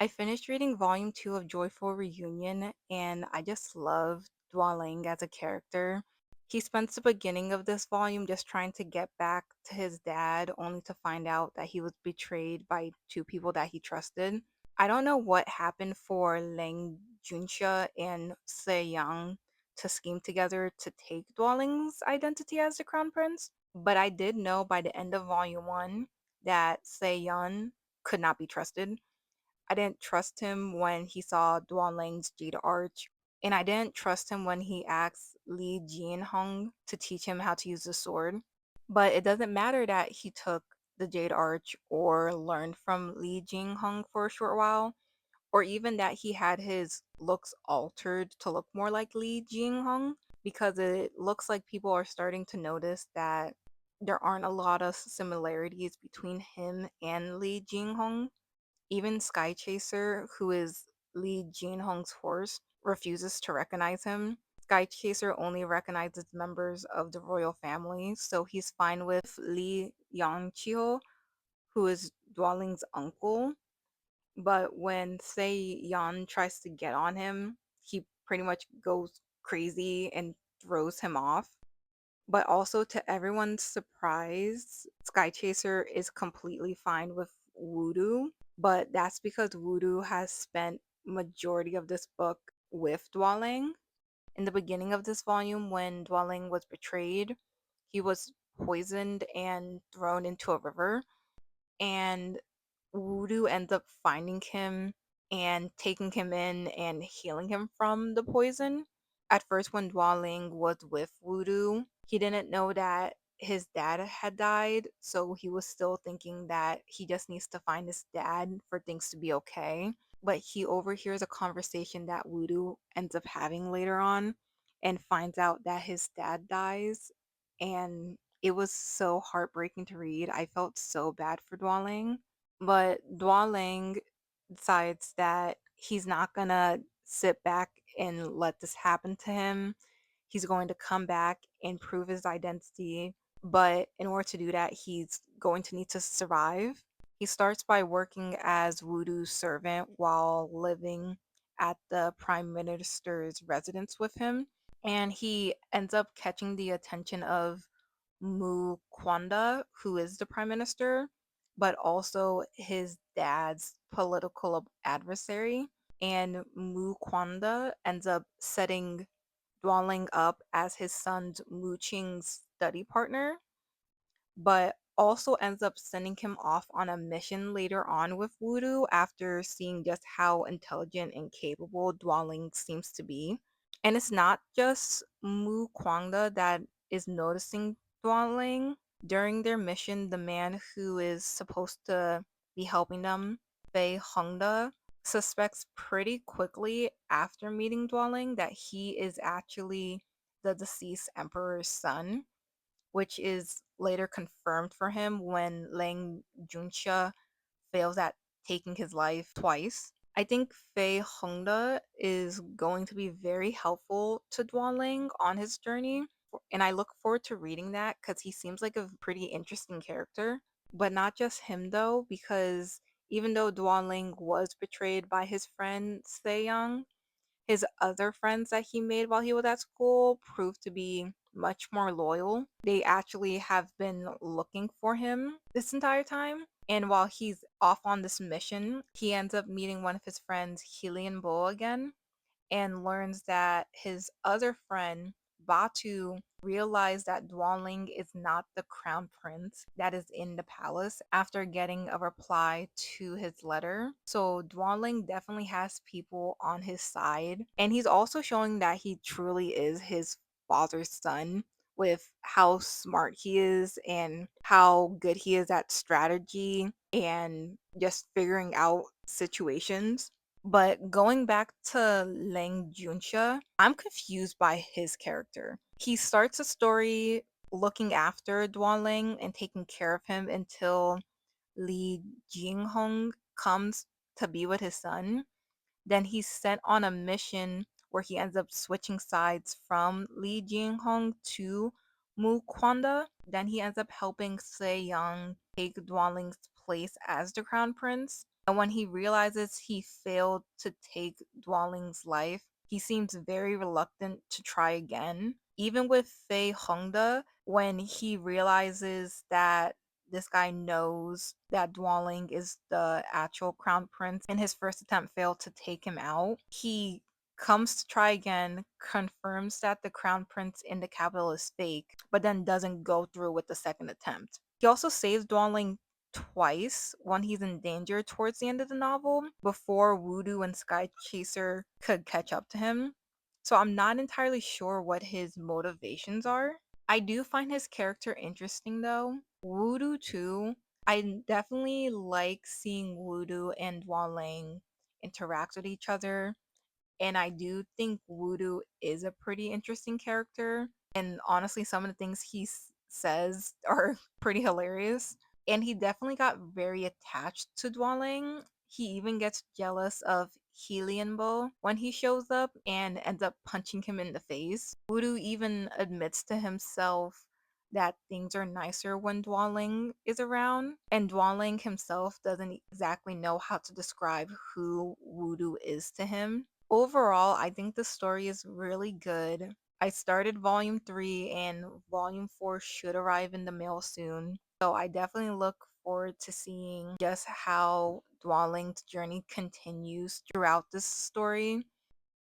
I finished reading volume two of Joyful Reunion, and I just love Duan Ling as a character. He spends the beginning of this volume just trying to get back to his dad, only to find out that he was betrayed by two people that he trusted. I don't know what happened for Lang Junxia and Se Yang to scheme together to take Duan Ling's identity as the crown prince, but I did know by the end of volume one that Se Yan could not be trusted. I didn't trust him when he saw Duan Lang's Jade Arch, and I didn't trust him when he asked Li Jianhong to teach him how to use the sword. But it doesn't matter that he took the Jade Arch or learned from Li Jianhong for a short while, or even that he had his looks altered to look more like Li Jianhong, because it looks like people are starting to notice that there aren't a lot of similarities between him and Li Jianhong. Even Sky Chaser, who is Li Jinhong's horse, refuses to recognize him. Sky Chaser only recognizes members of the royal family, so he's fine with Li Yangqiu, who is Dwaling's uncle. But when Sei Yan tries to get on him, he pretty much goes crazy and throws him off. But also, to everyone's surprise, Sky Chaser is completely fine with Voodoo, but that's because Voodoo has spent majority of this book with Dwaling. In the beginning of this volume, when Dwaling was betrayed, he was poisoned and thrown into a river, and Voodoo ends up finding him and taking him in and healing him from the poison. At first, when Dualing was with Voodoo, he didn't know that his dad had died, so he was still thinking that he just needs to find his dad for things to be okay. But he overhears a conversation that Voodoo ends up having later on and finds out that his dad dies. And it was so heartbreaking to read. I felt so bad for Dualing. But Dualing decides that he's not gonna sit back and let this happen to him. He's going to come back and prove his identity. But in order to do that, he's going to need to survive. He starts by working as Voodoo's servant while living at the Prime Minister's residence with him. And he ends up catching the attention of Mu Kwanda, who is the prime minister, but also his dad's political adversary. And Mu Kwanda ends up setting Dwalling up as his son's Mu Qing's study partner, but also ends up sending him off on a mission later on with Voodoo after seeing just how intelligent and capable Dwalling seems to be. And it's not just Mu Kwangda that is noticing Duan. During their mission, the man who is supposed to be helping them, Fei Hongda, suspects pretty quickly after meeting Duan that he is actually the deceased emperor's son, which is later confirmed for him when Lang Junxia fails at taking his life twice. I think Fei Hongda is going to be very helpful to Duan on his journey, and I look forward to reading that because he seems like a pretty interesting character. But not just him though, because even though Duan was betrayed by his friend Yang, his other friends that he made while he was at school proved to be much more loyal. They actually have been looking for him this entire time. And while he's off on this mission, he ends up meeting one of his friends, Helian Bo, again, and learns that his other friend, Batu, realized that Duanling is not the crown prince that is in the palace after getting a reply to his letter. So Duanling definitely has people on his side. And he's also showing that he truly is his father's son with how smart he is and how good he is at strategy and just figuring out situations. But going back to Lang Junxia, I'm confused by his character. He starts a story looking after Duan Ling and taking care of him until Li Jinghong comes to be with his son. Then he's sent on a mission where he ends up switching sides from Li Jinghong to Mu Kwanda. Then he ends up helping Se Yang take Duan Ling's place as the crown prince. And when he realizes he failed to take Duan Ling's life, he seems very reluctant to try again. Even with Fei Hongda, when he realizes that this guy knows that Duan Ling is the actual crown prince and his first attempt failed to take him out, he comes to try again, confirms that the crown prince in the capital is fake, but then doesn't go through with the second attempt. He also saves Duan Ling twice when he's in danger towards the end of the novel before Voodoo and Sky Chaser could catch up to him. So I'm not entirely sure what his motivations are. I do find his character interesting though. Voodoo too. I definitely like seeing Voodoo and Duan Ling interact with each other, and I do think Voodoo is a pretty interesting character. And honestly, some of the things he says are pretty hilarious. And he definitely got very attached to Dwelling. He even gets jealous of Helianbo when he shows up and ends up punching him in the face. Voodoo even admits to himself that things are nicer when Dwelling is around, and Dwelling himself doesn't exactly know how to describe who Voodoo is to him. Overall, I think the story is really good. I started volume 3 and volume 4 should arrive in the mail soon. So I definitely look forward to seeing just how Dwelling's journey continues throughout this story.